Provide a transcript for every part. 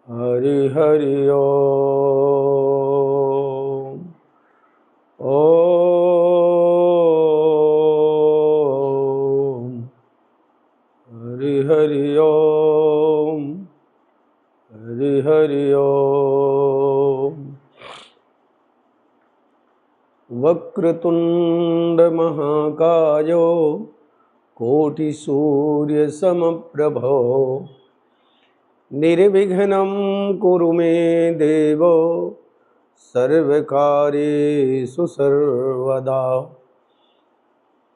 हरि हरि ओम। ओम हरि हरि ओम। हरि हरि ओम। वक्रतुंड महाकायो कोटि सूर्य समप्रभो निर्विघ्नं कुरु मे देव सर्वकार्येषु सर्वदा।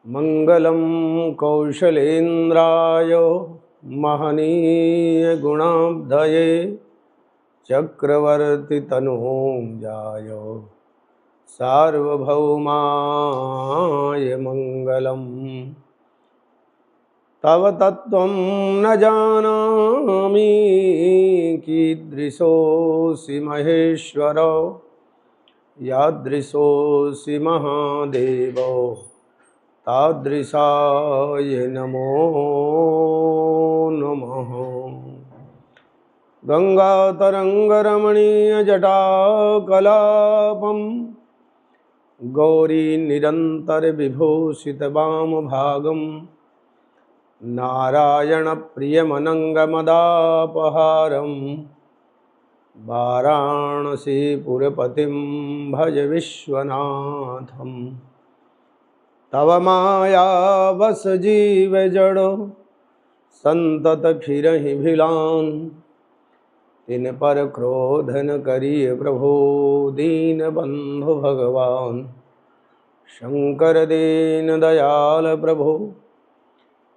मंगलं कौशलेन्द्राय महनीय गुणाब्धये चक्रवर्ती तनूजाय सार्वभौमाय मंगलम्। तव तत्त्वं न जानामि कीदृशोऽसि महेश्वर यादृशोऽसि महादेव तादृशाय नमो नमः। गंगातरंगरमणीयजटाकलापं गौरी निरन्तरविभूषितवामभागं नारायण प्रियमनंगमदापहारं वाराणसीपुरपतिं भज विश्वनाथं। तव मायावश जीव जड़ो संतत फिरहि भिलान तिन पर क्रोध न करिय प्रभु दीन बंधु भगवान। शंकर दीन दयाल प्रभु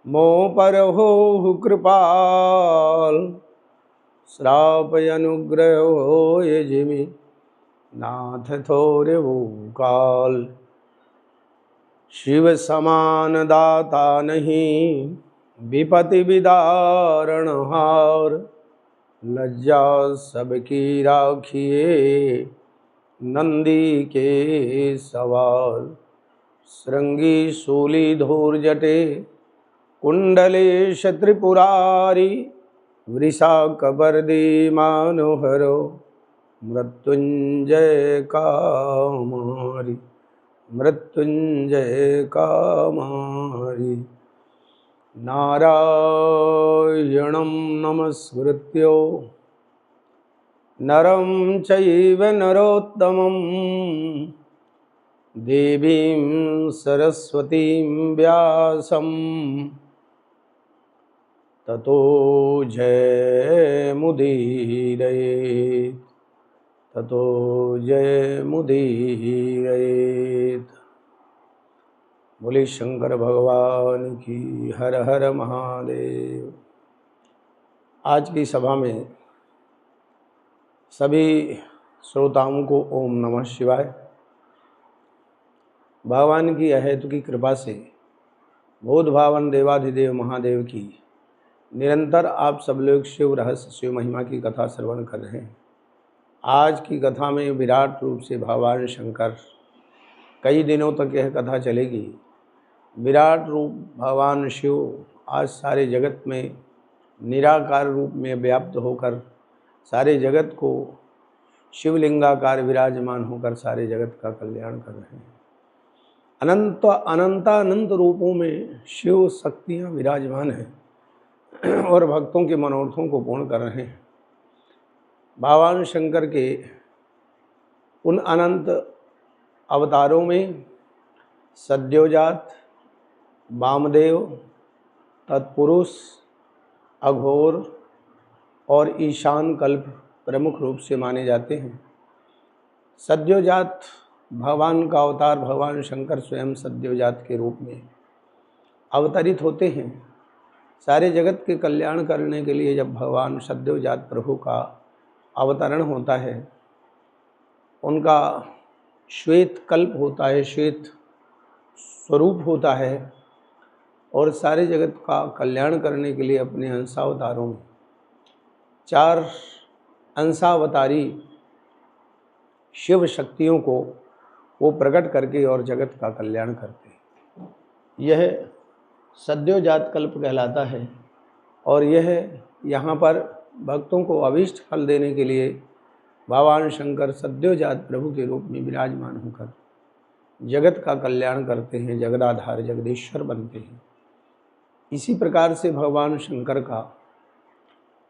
मोह पर हो कृपाल श्राप अनुग्रह हो ये जिमि नाथ थोरे वो काल। शिव समान दाता नहीं विपति विदारण हार लज्जा सबकी राखिए नंदी के सवार। श्रृंगी शूली धूर जटे कुंडले त्रिपुरारी वृषाकवर्दी मनोहरो मृत्युंजय कामारी मृत्युंजय कामारी। नारायणं नमस्कृत्यो नरं चैव नरोत्तमं देवीं सरस्वतीं व्यासं ततो जयमुदीरयेत् ततो जयमुदीरयेत्। बोले शंकर भगवान की हर हर महादेव। आज की सभा में सभी श्रोताओं को ओम नमः शिवाय। भगवान की अहेतु की कृपा से बोध भावन देवाधिदेव महादेव की निरंतर आप सब लोग शिव रहस्य शिव महिमा की कथा श्रवण कर रहे हैं। आज की कथा में विराट रूप से भगवान शंकर, कई दिनों तक यह कथा चलेगी। विराट रूप भगवान शिव आज सारे जगत में निराकार रूप में व्याप्त होकर सारे जगत को शिवलिंगाकार विराजमान होकर सारे जगत का कल्याण कर रहे हैं। अनंत रूपों में शिव शक्तियाँ विराजमान हैं और भक्तों के मनोरथों को पूर्ण कर रहे हैं। भगवान शंकर के उन अनंत अवतारों में सद्योजात, वामदेव, तत्पुरुष, अघोर और ईशान कल्प प्रमुख रूप से माने जाते हैं। सद्योजात भगवान का अवतार भगवान शंकर स्वयं सद्योजात के रूप में अवतरित होते हैं। सारे जगत के कल्याण करने के लिए जब भगवान सद्योजात प्रभु का अवतरण होता है, उनका श्वेत कल्प होता है, श्वेत स्वरूप होता है और सारे जगत का कल्याण करने के लिए अपने अंशावतारों में 4 अंशावतारी शिव शक्तियों को वो प्रकट करके और जगत का कल्याण करते हैं। यह सद्योजात कल्प कहलाता है और यह यहाँ पर भक्तों को अभीष्ट फल देने के लिए भगवान शंकर सद्योजात प्रभु के रूप में विराजमान होकर जगत का कल्याण करते हैं, जगदाधार जगदीश्वर बनते हैं। इसी प्रकार से भगवान शंकर का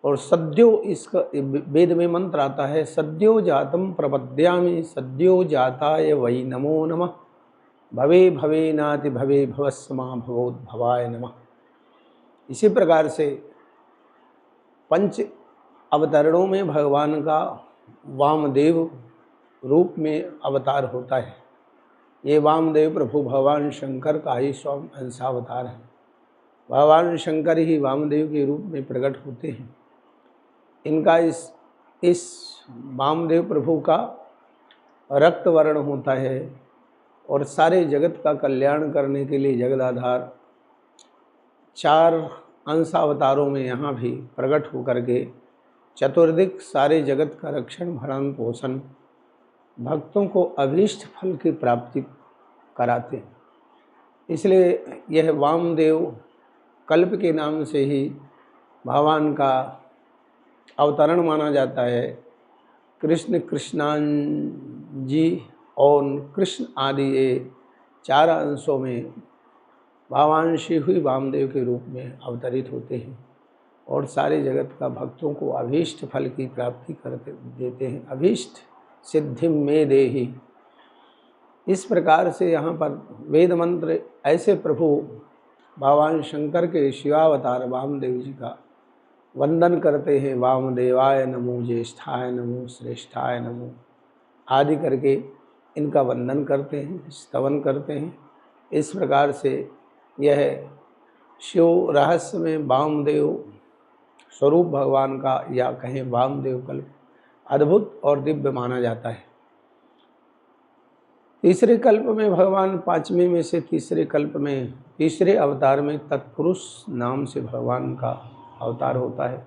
और सद्यो, इसका वेद में मंत्र आता है, सद्यो जातम प्रपद्यामि सद्यो जाताय वै नमो नमः, भवे भवे नाति भवे भवस्मा भवोद्भवाय नमः। इसी प्रकार से पंच अवतरणों में भगवान का वामदेव रूप में अवतार होता है। ये वामदेव प्रभु भगवान शंकर का ही स्वयं अंशावतार है। भगवान शंकर ही वामदेव के रूप में प्रकट होते हैं। इनका इस वामदेव प्रभु का रक्त वर्ण होता है और सारे जगत का कल्याण करने के लिए जगदाधार 4 अंशावतारों में यहाँ भी प्रकट होकर के चतुर्दिक सारे जगत का रक्षण भरण पोषण भक्तों को अभीष्ट फल की प्राप्ति कराते हैं। इसलिए यह वामदेव कल्प के नाम से ही भगवान का अवतरण माना जाता है। कृष्णान जी और कृष्ण आदि ये 4 अंशों में भगवान शिव ही वामदेव के रूप में अवतरित होते हैं और सारे जगत का भक्तों को अभीष्ट फल की प्राप्ति करते देते हैं। अभीष्ट सिद्धि में देहि। इस प्रकार से यहाँ पर वेद मंत्र ऐसे प्रभु भगवान शंकर के शिवावतार वामदेव जी का वंदन करते हैं। वामदेवाय नमो, ज्येष्ठाय नमो, श्रेष्ठाय नमो आदि करके इनका वंदन करते हैं, स्तवन करते हैं। इस प्रकार से यह शिव रहस्य में वामदेव स्वरूप भगवान का या कहें वामदेव कल्प अद्भुत और दिव्य माना जाता है। तीसरे कल्प में भगवान, 5वें में से तीसरे कल्प में तीसरे अवतार में तत्पुरुष नाम से भगवान का अवतार होता है।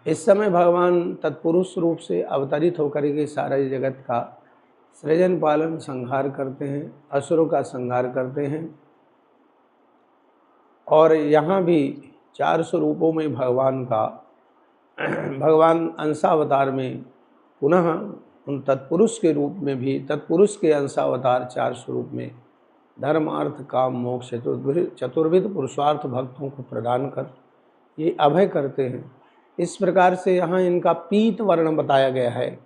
इस समय भगवान तत्पुरुष रूप से अवतरित होकर के सारे जगत का सृजन पालन संहार करते हैं, असुरों का संहार करते हैं। और यहाँ भी 4 स्वरूपों में भगवान अंशावतार में पुनः उन तत्पुरुष के रूप में भी, तत्पुरुष के अंशावतार 4 स्वरूप में धर्म अर्थ काम मोक्ष चतुर्विध पुरुषार्थ भक्तों को प्रदान कर ये अभय करते हैं। इस प्रकार से यहाँ इनका पीत वर्ण बताया गया है।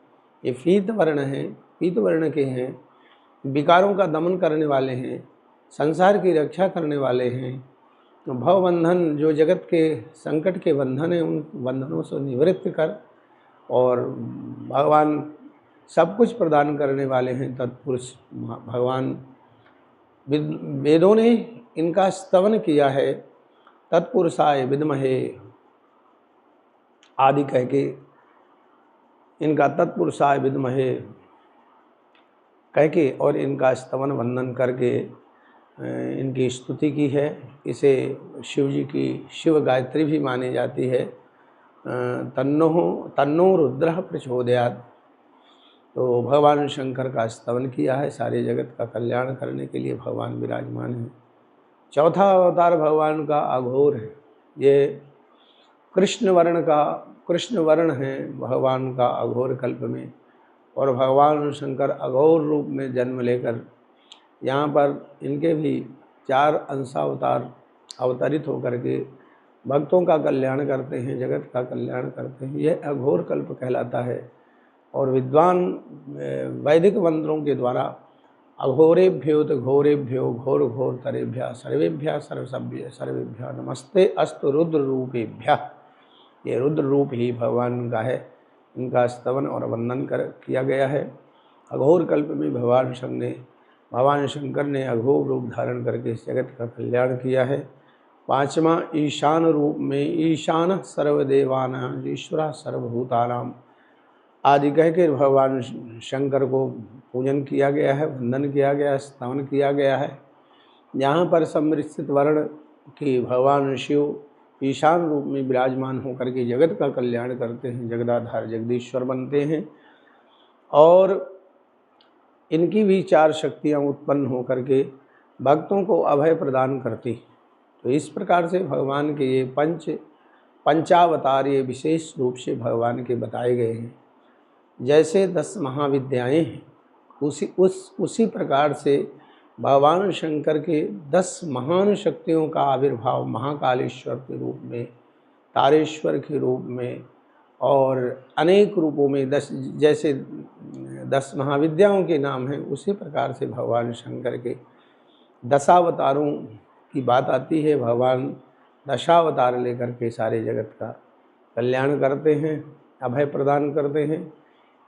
ये पीत वर्ण हैं, पीत वर्ण के हैं, विकारों का दमन करने वाले हैं, संसार की रक्षा करने वाले हैं। भवबंधन, जो जगत के संकट के बंधन हैं, उन बंधनों से निवृत्त कर और भगवान सब कुछ प्रदान करने वाले हैं तत्पुरुष भगवान। वेदों ने इनका स्तवन किया है, तत्पुरुषाय विद्महे आदि कह के इनका तत्पुरुषाय विद्महे कह के और इनका स्तवन वंदन करके इनकी स्तुति की है। इसे शिव जी की शिव गायत्री भी मानी जाती है। तन्नो रुद्रः प्रचोदयात्। तो भगवान शंकर का स्तवन किया है। सारे जगत का कल्याण करने के लिए भगवान विराजमान है। चौथा अवतार भगवान का अघोर है। ये कृष्ण वर्ण है भगवान का अघोर कल्प में। और भगवान शंकर अघोर रूप में जन्म लेकर यहाँ पर इनके भी 4 अंशावतार अवतरित होकर के भक्तों का कल्याण करते हैं, जगत का कल्याण करते हैं। यह अघोर कल्प कहलाता है। और विद्वान वैदिक मंत्रों के द्वारा अघोरेभ्योत घोरेभ्यो घोर घोर तरेभ्य सर्वेभ्य सर्वेभ्य नमस्ते अस्तु रुद्र रूपेभ्य। ये रुद्र रूप ही भगवान का है। इनका स्तवन और वंदन किया गया है। अघोर कल्प में भगवान शंकर ने अघोर रूप धारण करके इस जगत का कल्याण किया है। 5वां ईशान रूप में ईशान सर्वदेवानां ईश्वर सर्वभूतानां आदि कह के भगवान शंकर को पूजन किया गया है, वंदन किया गया है, स्तवन किया गया है। यहाँ पर सम्मिश्रित वर्ण की भगवान शिव ईशान रूप में विराजमान होकर के जगत का कल्याण करते हैं, जगदाधार जगदीश्वर बनते हैं। और इनकी भी 4 शक्तियाँ उत्पन्न होकर के भक्तों को अभय प्रदान करती। तो इस प्रकार से भगवान के ये पंच पंचावतार ये विशेष रूप से भगवान के बताए गए हैं। जैसे 10 महाविद्याएं हैं, उसी प्रकार से भगवान शंकर के 10 महान शक्तियों का आविर्भाव महाकालेश्वर के रूप में, तारेश्वर के रूप में और अनेक रूपों में 10 जैसे 10 महाविद्याओं के नाम हैं, उसी प्रकार से भगवान शंकर के दशावतारों की बात आती है। भगवान दशावतार लेकर के सारे जगत का कल्याण करते हैं, अभय प्रदान करते हैं।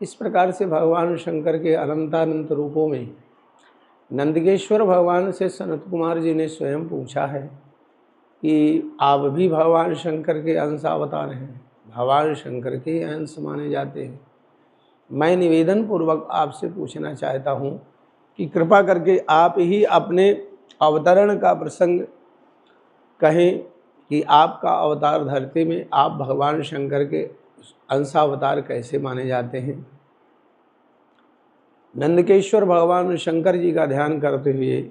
इस प्रकार से भगवान शंकर के अनंतानंत रूपों में नंदकेश्वर भगवान से सनत कुमार जी ने स्वयं पूछा है कि आप भी भगवान शंकर के अंशावतार हैं, भगवान शंकर के अंश माने जाते हैं। मैं निवेदन पूर्वक आपसे पूछना चाहता हूँ कि कृपा करके आप ही अपने अवतरण का प्रसंग कहें कि आपका अवतार धरती में आप भगवान शंकर के अंशावतार कैसे माने जाते हैं। नंदकेश्वर भगवान शंकर जी का ध्यान करते हुए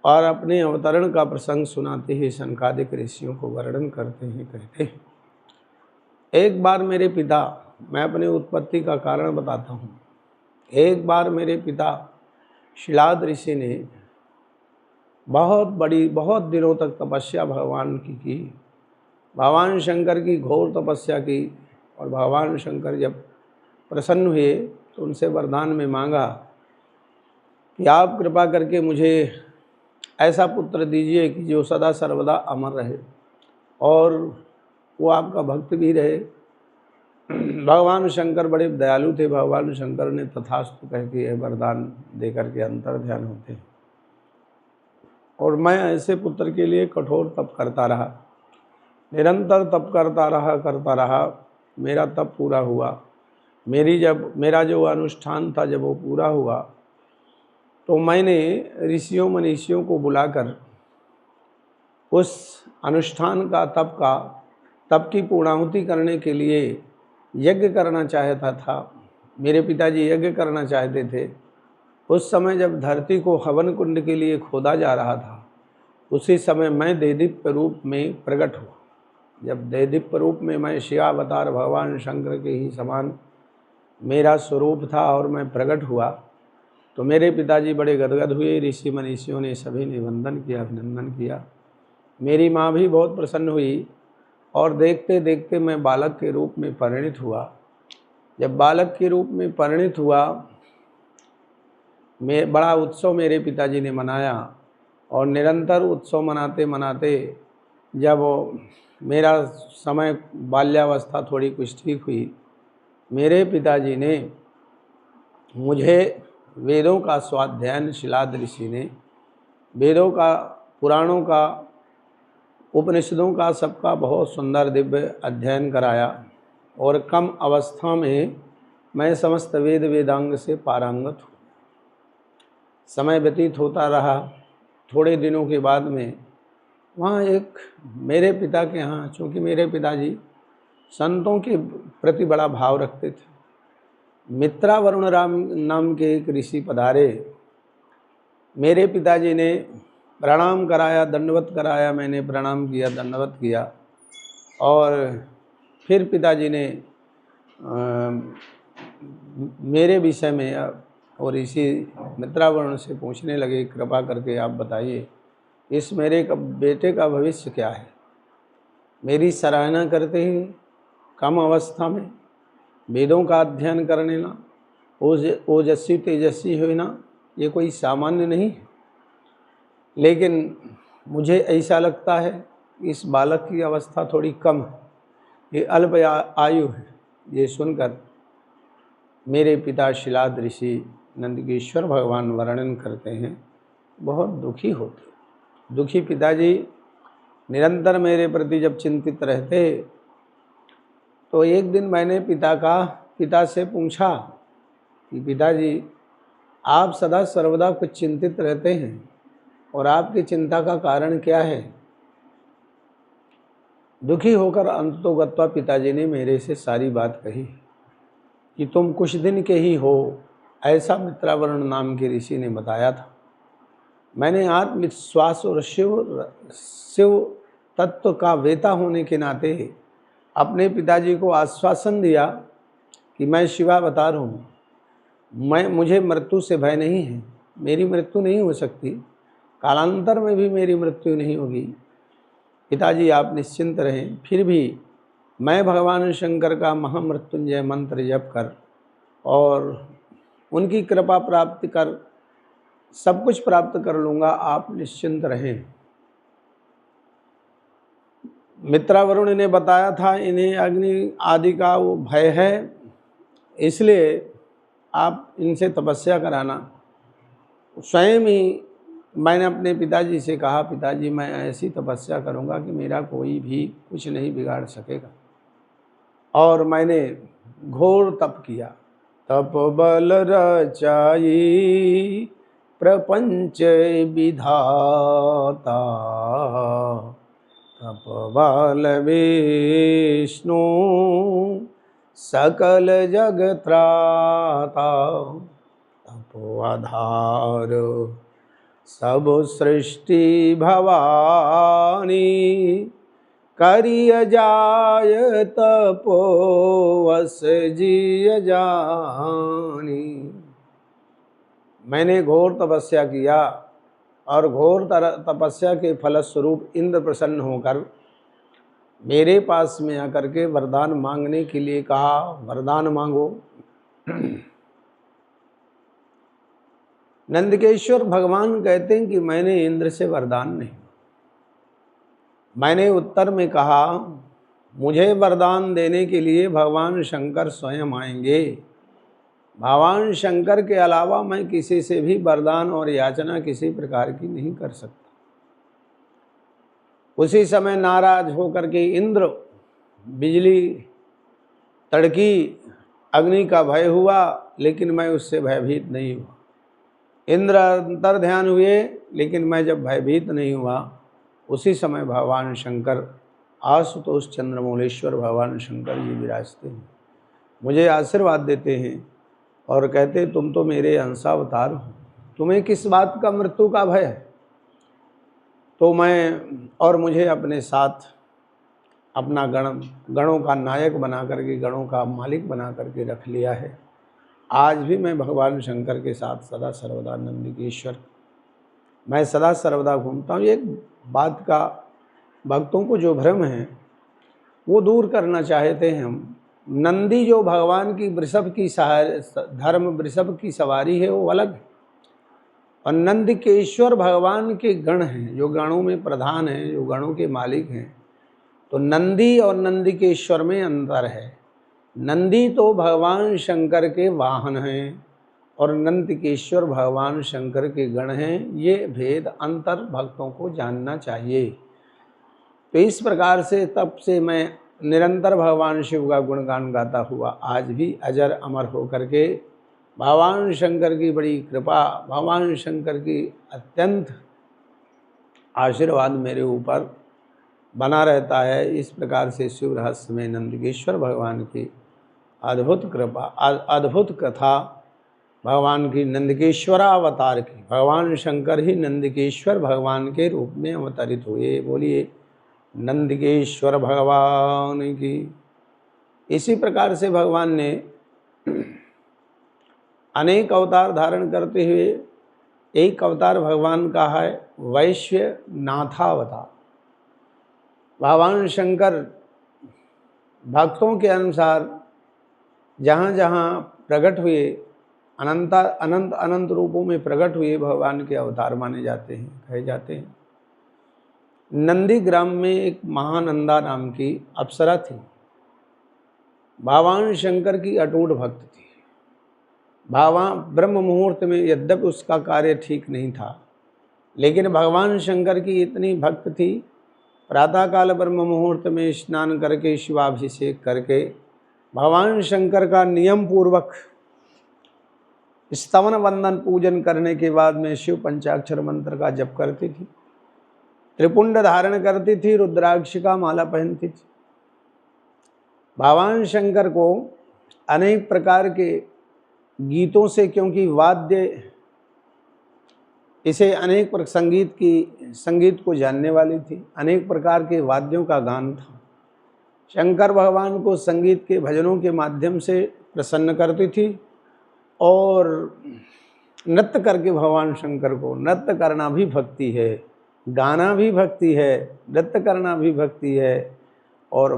और अपने अवतरण का प्रसंग सुनाते हुए सनकादिक ऋषियों को वर्णन करते हैं। कहते हैं, एक बार मेरे पिता, मैं अपनी उत्पत्ति का कारण बताता हूँ, एक बार मेरे पिता शिलाद ऋषि ने बहुत दिनों तक तपस्या भगवान की भगवान शंकर की घोर तपस्या की। और भगवान शंकर जब प्रसन्न हुए तो उनसे वरदान में मांगा कि आप कृपा करके मुझे ऐसा पुत्र दीजिए कि जो सदा सर्वदा अमर रहे और वो आपका भक्त भी रहे। भगवान शंकर बड़े दयालु थे। भगवान शंकर ने तथास्तु कह के यह वरदान दे करके अंतर ध्यान होते हैं। और मैं ऐसे पुत्र के लिए कठोर तप करता रहा, निरंतर तप करता रहा। मेरा तप पूरा हुआ। मेरा जो अनुष्ठान था जब वो पूरा हुआ तो मैंने ऋषियों मनीषियों को बुलाकर उस अनुष्ठान का तप की पूर्णाहुति करने के लिए यज्ञ करना चाहता था। मेरे पिताजी यज्ञ करना चाहते थे। उस समय जब धरती को हवन कुंड के लिए खोदा जा रहा था, उसी समय मैं देदीप्य रूप में प्रकट हुआ। जब देदीप्य रूप में मैं शिवावतार भगवान शंकर के ही समान मेरा स्वरूप था और मैं प्रकट हुआ तो मेरे पिताजी बड़े गदगद हुए। ऋषि मनीषियों ने सभी ने वंदन किया, अभिनंदन किया। मेरी माँ भी बहुत प्रसन्न हुई और देखते देखते मैं बालक के रूप में परिणित हुआ। जब बालक के रूप में परिणित हुआ, बड़ा उत्सव मेरे पिताजी ने मनाया और निरंतर उत्सव मनाते मनाते जब मेरा समय बाल्यावस्था थोड़ी कुछ ठीक हुई, मेरे पिताजी ने मुझे वेदों का स्वाध्याय, शिलाद ऋषि ने वेदों का, पुराणों का, उपनिषदों का सबका बहुत सुंदर दिव्य अध्ययन कराया और कम अवस्था में मैं समस्त वेदांग से पारंगत हूँ। समय व्यतीत होता रहा। थोड़े दिनों के बाद में वहाँ एक मेरे पिता के यहाँ, चूँकि मेरे पिताजी संतों के प्रति बड़ा भाव रखते थे, मित्रावरुण राम नाम के एक ऋषि पधारे। मेरे पिताजी ने प्रणाम कराया, दंडवत कराया। मैंने प्रणाम किया, दंडवत किया और फिर पिताजी ने मेरे विषय में और ऋषि मित्रावरुण से पूछने लगे, कृपा करके आप बताइए इस मेरे बेटे का भविष्य क्या है। मेरी सराहना करते ही कम अवस्था में वेदों का अध्ययन करने ना, ओजस्वी तेजस्वी होना, ये कोई सामान्य नहीं है। लेकिन मुझे ऐसा लगता है इस बालक की अवस्था थोड़ी कम है, ये अल्प आयु है। ये सुनकर मेरे पिता शिलाद ऋषि नंदकेश्वर भगवान वर्णन करते हैं, बहुत दुखी होते। दुखी पिताजी निरंतर मेरे प्रति जब चिंतित रहते तो एक दिन मैंने पिता से पूछा कि पिताजी, आप सदा सर्वदा कुछ चिंतित रहते हैं और आपकी चिंता का कारण क्या है। दुखी होकर अंततोगत्वा पिताजी ने मेरे से सारी बात कही कि तुम कुछ दिन के ही हो, ऐसा मित्रावरुण नाम के ऋषि ने बताया था। मैंने आत्मविश्वास और शिव तत्व का वेता होने के नाते अपने पिताजी को आश्वासन दिया कि मैं शिवावतार हूँ, मुझे मृत्यु से भय नहीं है, मेरी मृत्यु नहीं हो सकती, कालांतर में भी मेरी मृत्यु नहीं होगी, पिताजी आप निश्चिंत रहें। फिर भी मैं भगवान शंकर का महामृत्युंजय मंत्र जप कर और उनकी कृपा प्राप्त कर सब कुछ प्राप्त कर लूँगा, आप निश्चिंत रहें। मित्रावरुण ने बताया था इन्हें अग्नि आदि का वो भय है, इसलिए आप इनसे तपस्या कराना। स्वयं ही मैंने अपने पिताजी से कहा, पिताजी मैं ऐसी तपस्या करूंगा कि मेरा कोई भी कुछ नहीं बिगाड़ सकेगा। और मैंने घोर तप किया। तप बल रचाई प्रपंच विधाता, तप बल विष्णु सकल जग त्राता, तपो आधार सब सृष्टि भवानी, करिय जाय तपो वस जिय जानी। मैंने घोर तपस्या किया और घोर तपस्या के फलस्वरूप इंद्र प्रसन्न होकर मेरे पास में आकर के वरदान मांगने के लिए कहा, वरदान मांगो। नंदकेश्वर भगवान कहते हैं कि मैंने इंद्र से वरदान नहीं, मैंने उत्तर में कहा मुझे वरदान देने के लिए भगवान शंकर स्वयं आएंगे। भगवान शंकर के अलावा मैं किसी से भी वरदान और याचना किसी प्रकार की नहीं कर सकता। उसी समय नाराज होकर के इंद्र, बिजली तड़की, अग्नि का भय हुआ, लेकिन मैं उससे भयभीत नहीं हुआ। इंद्र अंतर ध्यान हुए, लेकिन मैं जब भयभीत नहीं हुआ, उसी समय भगवान शंकर, आशुतोष चंद्रमौलेश्वर भगवान शंकर जी विराजते हैं, मुझे आशीर्वाद देते हैं और कहते तुम तो मेरे अंशावतार हो, तुम्हें किस बात का मृत्यु का भय है। तो मैं और मुझे अपने साथ अपना गणों का नायक बना करके, गणों का मालिक बना करके रख लिया है। आज भी मैं भगवान शंकर के साथ सदा सर्वदा नंदकेश्वर, मैं सदा सर्वदा घूमता हूँ। एक बात का भक्तों को जो भ्रम है वो दूर करना चाहते हैं हम। नंदी जो भगवान की वृषभ की धर्म वृषभ की सवारी है वो अलग है, और नंदकेश्वर भगवान के गण हैं, जो गणों में प्रधान हैं, जो गणों के मालिक हैं। तो नंदी और नंदकेश्वर में अंतर है। नंदी तो भगवान शंकर के वाहन हैं और नंदकेश्वर भगवान शंकर के गण हैं। ये भेद अंतर भक्तों को जानना चाहिए। तो इस प्रकार से तब से मैं निरंतर भगवान शिव का गुणगान गाता हुआ आज भी अजर अमर होकर के भगवान शंकर की बड़ी कृपा, भगवान शंकर की अत्यंत आशीर्वाद मेरे ऊपर बना रहता है। इस प्रकार से शिव रहस्य में नंदकेश्वर भगवान की अद्भुत कृपा, अद्भुत कथा भगवान की नंदकेश्वरावतार की। भगवान शंकर ही नंदकेश्वर भगवान के रूप में अवतरित हुए। बोलिए नंदकेश्वर भगवान की। इसी प्रकार से भगवान ने अनेक अवतार धारण करते हुए एक अवतार भगवान का है वैश्यनाथावतार। भगवान शंकर भक्तों के अनुसार जहाँ जहाँ प्रकट हुए, अनंत अनंत रूपों में प्रकट हुए भगवान के अवतार माने जाते हैं, कहे जाते हैं। नंदीग्राम में एक महानंदा नाम की अप्सरा थी। भगवान शंकर की अटूट भक्त थी। भगवान ब्रह्म मुहूर्त में, यद्यपि उसका कार्य ठीक नहीं था, लेकिन भगवान शंकर की इतनी भक्त थी, प्रातःकाल ब्रह्म मुहूर्त में स्नान करके शिवाभिषेक करके भगवान शंकर का नियम पूर्वक स्तवन वंदन पूजन करने के बाद में शिव पंचाक्षर मंत्र का जप करती थी, त्रिपुंड धारण करती थी, रुद्राक्ष का माला पहनती थी। भगवान शंकर को अनेक प्रकार के गीतों से, क्योंकि वाद्य इसे अनेक संगीत को जानने वाली थी, अनेक प्रकार के वाद्यों का गान था। शंकर भगवान को संगीत के भजनों के माध्यम से प्रसन्न करती थी और नृत्य करके भगवान शंकर को, नृत्य करना भी भक्ति है, गाना भी भक्ति है, नृत्य करना भी भक्ति है। और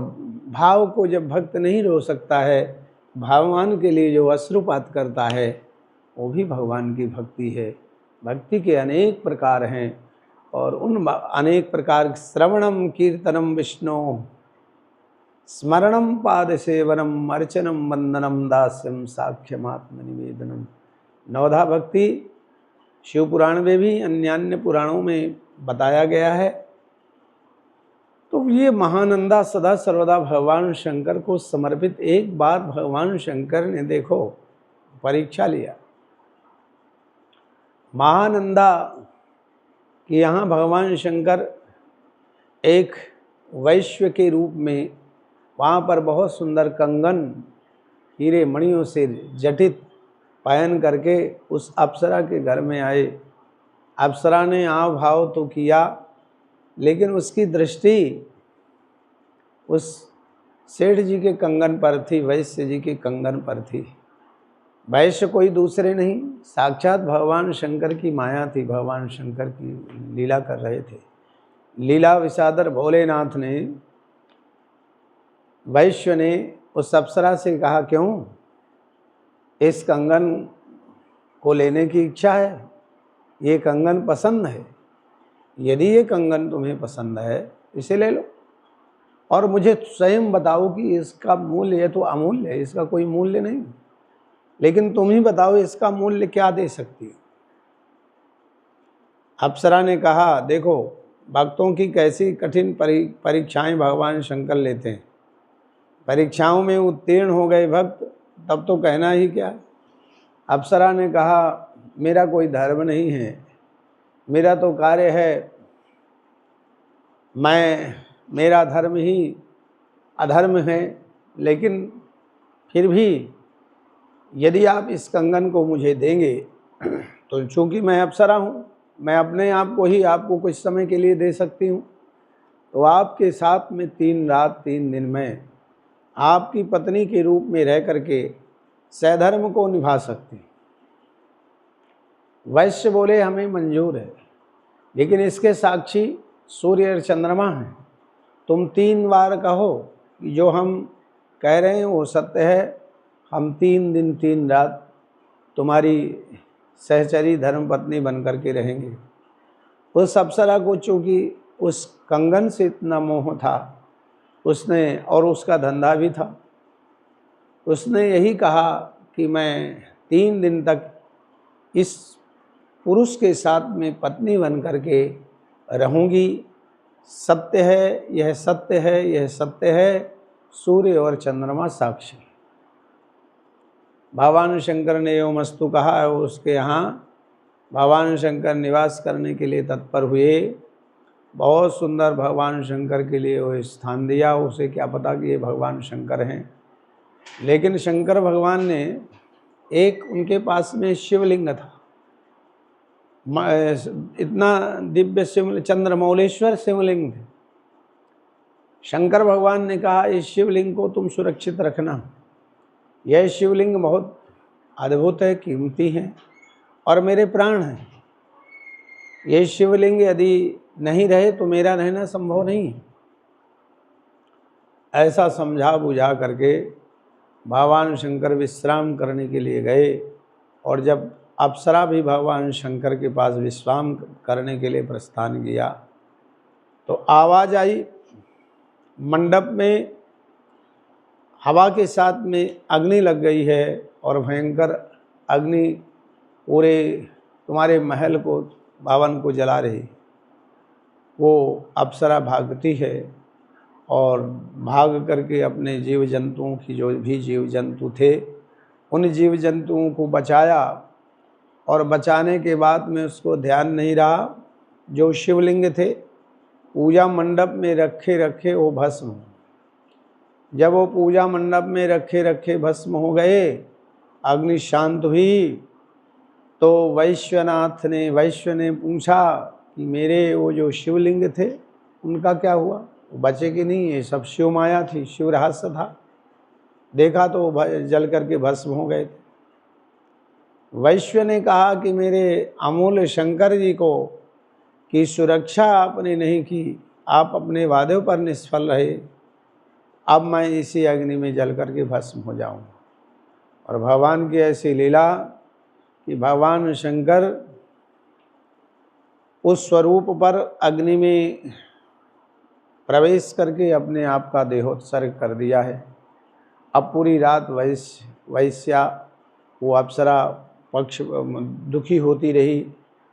भाव को जब भक्त नहीं रो सकता है, भगवान के लिए जो अश्रुपात करता है, वो भी भगवान की भक्ति है। भक्ति के अनेक प्रकार हैं और उन अनेक प्रकार, श्रवणम कीर्तनम विष्णु, स्मरणम पाद सेवनम, अर्चनम वंदनम, दास्यम साक्ष्यमात्म निवेदनम। नवधा भक्ति शिव पुराण में भी अन्य पुराणों में बताया गया है। तो ये महानंदा सदा सर्वदा भगवान शंकर को समर्पित। एक बार भगवान शंकर ने देखो परीक्षा लिया, महानंदा कि यहाँ भगवान शंकर एक वैश्य के रूप में, वहाँ पर बहुत सुंदर कंगन हीरे मणियों से जटित पहन करके उस अप्सरा के घर में आए। अप्सरा ने आव भाव तो किया, लेकिन उसकी दृष्टि उस सेठ जी के कंगन पर थी, वैश्य जी के कंगन पर थी। वैश्य कोई दूसरे नहीं, साक्षात भगवान शंकर की माया थी, भगवान शंकर की लीला कर रहे थे। लीला विसादर भोलेनाथ ने, वैश्य ने उस अप्सरा से कहा, क्यों इस कंगन को लेने की इच्छा है? ये कंगन पसंद है? यदि ये कंगन तुम्हें पसंद है इसे ले लो, और मुझे स्वयं बताओ कि इसका मूल्य है तो अमूल्य है, इसका कोई मूल्य नहीं, लेकिन तुम ही बताओ इसका मूल्य क्या दे सकती हो। अप्सरा ने कहा, देखो भक्तों की कैसी कठिन परीक्षाएं भगवान शंकर लेते हैं। परीक्षाओं में उत्तीर्ण हो गए भक्त, तब तो कहना ही क्या। अप्सरा ने कहा, मेरा कोई धर्म नहीं है, मेरा तो कार्य है, मेरा धर्म ही अधर्म है, लेकिन फिर भी यदि आप इस कंगन को मुझे देंगे तो चूँकि मैं अप्सरा हूँ, मैं अपने आप को ही आपको कुछ समय के लिए दे सकती हूँ, तो आपके साथ में 3 रात 3 दिन में आपकी पत्नी के रूप में रह करके सधर्म को निभा सकती हूँ। वैश्य बोले, हमें मंजूर है, लेकिन इसके साक्षी सूर्य और चंद्रमा हैं। तुम 3 बार कहो कि जो हम कह रहे हैं वो सत्य है, हम 3 दिन 3 रात तुम्हारी सहचरी धर्मपत्नी बन करके रहेंगे। उस अप्सरा को चूँकि उस कंगन से इतना मोह था, उसने, और उसका धंधा भी था, उसने यही कहा कि मैं 3 दिन तक इस पुरुष के साथ में पत्नी बन करके रहूँगी। सत्य है, यह सत्य है, यह सत्य है, सूर्य और चंद्रमा साक्षी। भगवान शंकर ने एवमस्तु कहा है, उसके यहाँ भगवान शंकर निवास करने के लिए तत्पर हुए। बहुत सुंदर भगवान शंकर के लिए वो स्थान दिया। उसे क्या पता कि ये भगवान शंकर हैं, लेकिन शंकर भगवान ने, एक उनके पास में शिवलिंग था, इतना दिव्य शिव, चंद्रमौलेश्वर शिवलिंग थे। शंकर भगवान ने कहा, इस शिवलिंग को तुम सुरक्षित रखना, यह शिवलिंग बहुत अद्भुत है, कीमती है और मेरे प्राण हैं। ये शिवलिंग यदि नहीं रहे तो मेरा रहना संभव नहीं है। ऐसा समझा बुझा करके भगवान शंकर विश्राम करने के लिए गए, और जब अप्सरा भी भगवान शंकर के पास विश्राम करने के लिए प्रस्थान किया तो आवाज़ आई, मंडप में हवा के साथ में अग्नि लग गई है और भयंकर अग्नि पूरे तुम्हारे महल को, भवन को जला रही। वो अप्सरा भागती है और भाग करके अपने जीव जंतुओं की, जो भी जीव जंतु थे, उन जीव जंतुओं को बचाया, और बचाने के बाद में उसको ध्यान नहीं रहा, जो शिवलिंग थे पूजा मंडप में रखे रखे वो भस्म। जब वो पूजा मंडप में रखे रखे भस्म हो गए, अग्नि शांत हुई, तो वैश्य ने पूछा कि मेरे वो जो शिवलिंग थे उनका क्या हुआ? बचे कि नहीं, ये सब शिव माया थी, शिव रहस्य था। देखा तो जल करके भस्म हो गए थे। वैश्य ने कहा कि मेरे अमूल्य शंकर जी को की सुरक्षा आपने नहीं की, आप अपने वादे पर निष्फल रहे, अब मैं इसी अग्नि में जल करके भस्म हो जाऊं। और भगवान की ऐसी लीला कि भगवान शंकर उस स्वरूप पर अग्नि में प्रवेश करके अपने आप का देहोत्सर्ग कर दिया है। अब पूरी रात वैश्या वो अप्सरा पक्ष दुखी होती रही,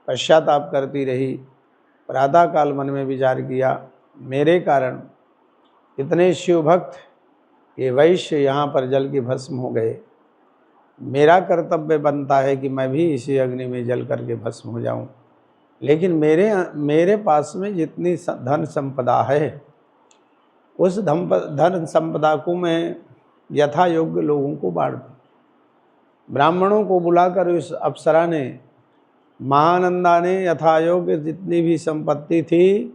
पश्चाताप करती रही। प्रातःकाल मन में विचार किया, मेरे कारण इतने शिव भक्त ये वैश्य यहाँ पर जल के भस्म हो गए, मेरा कर्तव्य बनता है कि मैं भी इसी अग्नि में जल करके भस्म हो जाऊं। लेकिन मेरे पास में जितनी धन संपदा है, उस धन संपदा को मैं यथा योग्य लोगों को बांट दूं। ब्राह्मणों को बुलाकर उस अप्सरा ने, महानंदा ने यथा योग्य जितनी भी संपत्ति थी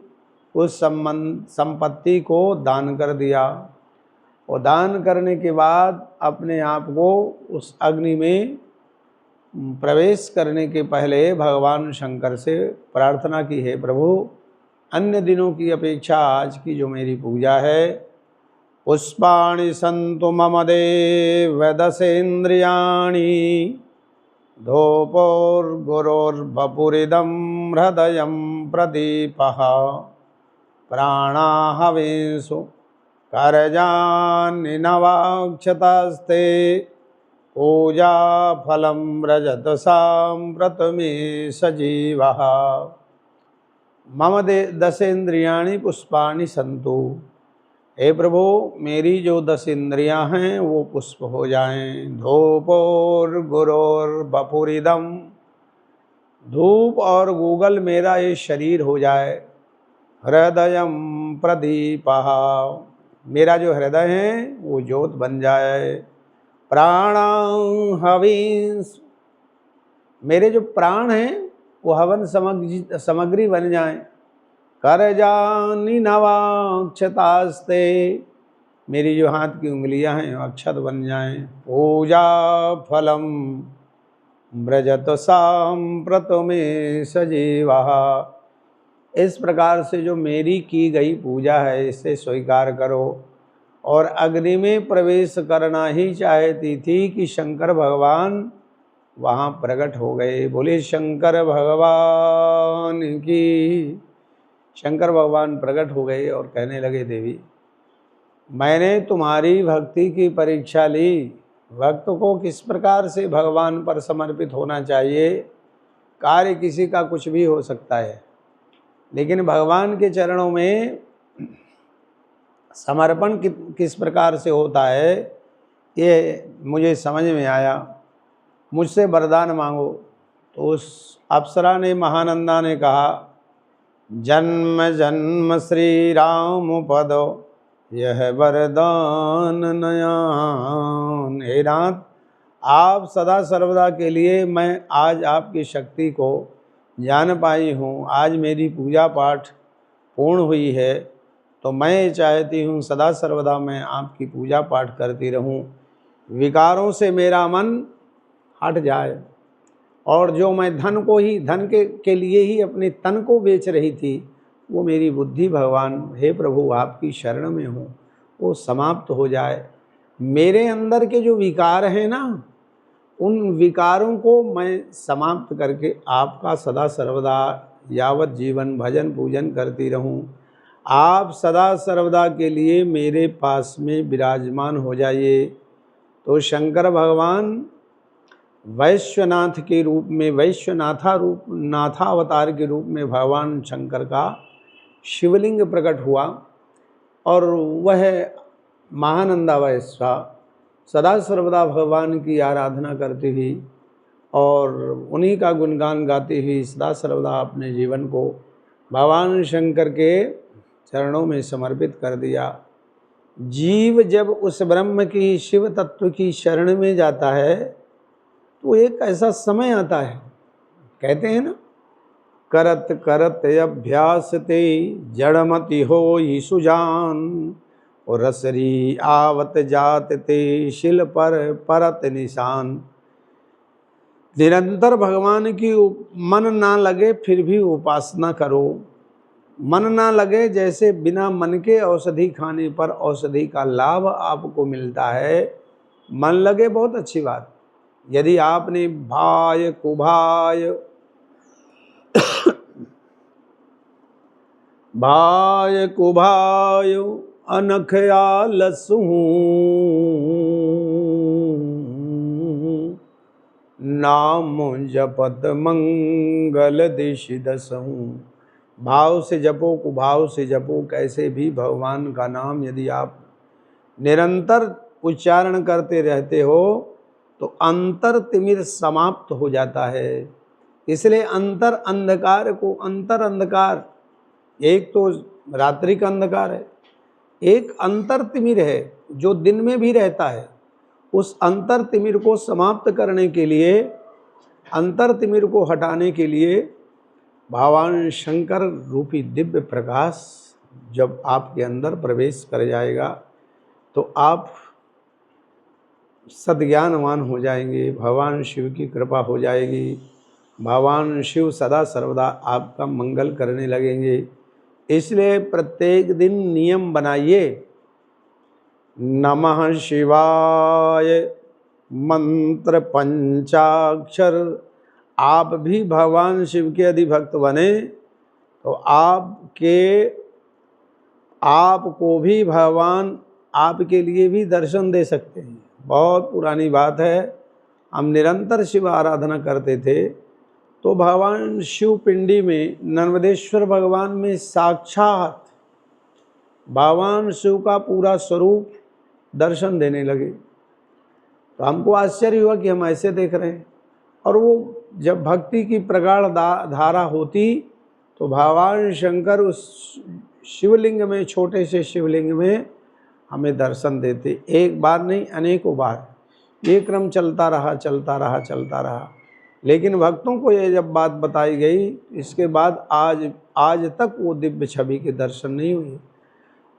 उस संपत्ति को दान कर दिया। और दान करने के बाद अपने आप को उस अग्नि में प्रवेश करने के पहले भगवान शंकर से प्रार्थना की है, प्रभु अन्य दिनों की अपेक्षा आज की जो मेरी पूजा है, पुष्पाणि सन्तु मम देव दशेन्द्रियाणि, धूपोर्गुरोर्वपुरिदं हृदयं प्रदीपः, प्राणाहविषु करजानि नवाक्षतास्ते, पूजा फलं व्रजत साम्प्रत मे सजीवः। मम दशेन्द्रियाणि पुष्पाणि सन्तु, हे प्रभु मेरी जो 10 इंद्रियां हैं वो पुष्प हो जाएं। धूपोर्गुरोर्वपुरिदं, धूप और गूगल मेरा ये शरीर हो जाए। हृदयं प्रदीपः, मेरा जो हृदय है वो ज्योत बन जाए। प्राणां हविष, मेरे जो प्राण हैं वो हवन सामग्री बन जाएं। करजानि नवाक्षतास्ते, मेरी जो हाथ की उंगलियां हैं अक्षत बन जाएं। पूजा फलम व्रजत साम्प्रत मे सजीवः, इस प्रकार से जो मेरी की गई पूजा है इसे स्वीकार करो। और अग्नि में प्रवेश करना ही चाहती थी कि शंकर भगवान वहाँ प्रकट हो गए। बोले शंकर भगवान की। शंकर भगवान प्रकट हो गए और कहने लगे, देवी मैंने तुम्हारी भक्ति की परीक्षा ली। भक्त को किस प्रकार से भगवान पर समर्पित होना चाहिए। कार्य किसी का कुछ भी हो सकता है, लेकिन भगवान के चरणों में समर्पण किस प्रकार से होता है ये मुझे समझ में आया। मुझसे वरदान मांगो। तो उस अप्सरा ने, महानंदा ने कहा, जन्म जन्म श्री राम पद यह वरदान नयान। हे नाथ, आप सदा सर्वदा के लिए मैं आज आपकी शक्ति को जान पाई हूँ। आज मेरी पूजा पाठ पूर्ण हुई है, तो मैं चाहती हूँ सदा सर्वदा मैं आपकी पूजा पाठ करती रहूँ। विकारों से मेरा मन हट जाए। और जो मैं धन के लिए ही अपने तन को बेच रही थी, वो मेरी बुद्धि भगवान, हे प्रभु आपकी शरण में हूँ, वो समाप्त हो जाए। मेरे अंदर के जो विकार हैं ना, उन विकारों को मैं समाप्त करके आपका सदा सर्वदा यावत जीवन भजन पूजन करती रहूं। आप सदा सर्वदा के लिए मेरे पास में विराजमान हो जाइए। तो शंकर भगवान वैश्वनाथ के रूप में, नाथावतार के रूप में भगवान शंकर का शिवलिंग प्रकट हुआ। और वह महानंदा वैश्या सदा सर्वदा भगवान की आराधना करती हुई और उन्हीं का गुणगान गाती हुई सदा सर्वदा अपने जीवन को भगवान शंकर के चरणों में समर्पित कर दिया। जीव जब उस ब्रह्म की, शिव तत्व की शरण में जाता है तो एक ऐसा समय आता है, कहते हैं ना, करत करत अभ्यास ते जड़मति होई सुजान। और रसरी आवत जात ते शिल पर परत निशान। निरंतर भगवान की मन ना लगे फिर भी उपासना करो। मन ना लगे, जैसे बिना मन के औषधि खाने पर औषधि का लाभ आपको मिलता है, मन लगे बहुत अच्छी बात। यदि आपने भाय कुभाय भाय कुभाय अनख आलसु नाम जपत मंगल दिश दसहूं। भाव से जपो, कुभाव से जपो, कैसे भी भगवान का नाम यदि आप निरंतर उच्चारण करते रहते हो तो अंतर तिमिर समाप्त हो जाता है। इसलिए अंतर अंधकार, एक तो रात्रि का अंधकार है, एक अंतर तिमिर है जो दिन में भी रहता है। उस अंतर तिमिर को समाप्त करने के लिए, अंतर तिमिर को हटाने के लिए भगवान शंकर रूपी दिव्य प्रकाश जब आपके अंदर प्रवेश कर जाएगा तो आप सद्ज्ञानवान हो जाएंगे, भगवान शिव की कृपा हो जाएगी, भगवान शिव सदा सर्वदा आपका मंगल करने लगेंगे। इसलिए प्रत्येक दिन नियम बनाइए, नमः शिवाय मंत्र पंचाक्षर। आप भी भगवान शिव के यदि भक्त बने तो आपको भी भगवान आपके लिए भी दर्शन दे सकते हैं। बहुत पुरानी बात है, हम निरंतर शिव आराधना करते थे तो भगवान शिव पिंडी में नर्मदेश्वर भगवान में साक्षात भगवान शिव का पूरा स्वरूप दर्शन देने लगे। तो हमको आश्चर्य हुआ कि हम ऐसे देख रहे हैं। और वो जब भक्ति की प्रगाढ़ धारा होती तो भगवान शंकर उस शिवलिंग में, छोटे से शिवलिंग में हमें दर्शन देते। एक बार नहीं, अनेकों बार ये क्रम चलता रहा। लेकिन भक्तों को ये जब बात बताई गई, इसके बाद आज तक वो दिव्य छवि के दर्शन नहीं हुए।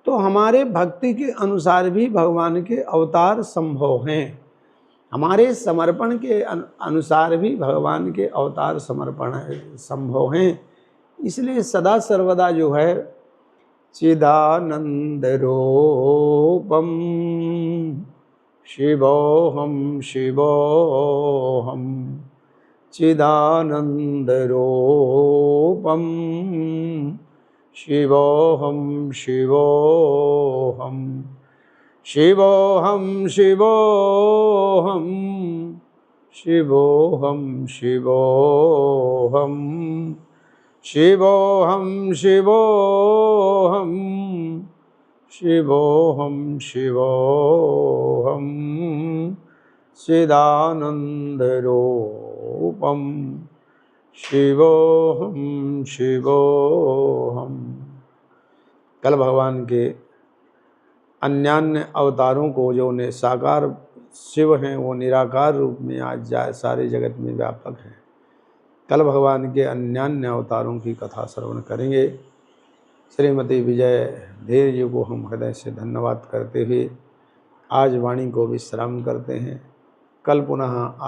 तो हमारे भक्ति के अनुसार भी भगवान के अवतार संभव हैं, हमारे समर्पण के अनुसार भी भगवान के अवतार संभव हैं। इसलिए सदा सर्वदा जो है चिदानंद रूपम शिवोहम चिदानंद रूपम शिवोहम शिवोहम शिवोहम शिवोहम शिवोहम शिवोहम शिवोहम शिवोहम चिदानंद रूपम शिवोहम शिवोहम। कल भगवान के अन्यान्य अवतारों को जो ने साकार शिव हैं वो निराकार रूप में आज सारे जगत में व्यापक हैं। कल भगवान के अन्यान्य अवतारों की कथा श्रवण करेंगे। श्रीमती विजय धीर जी को हम हृदय से धन्यवाद करते हुए आज वाणी को विश्राम करते हैं। कल पुनः आप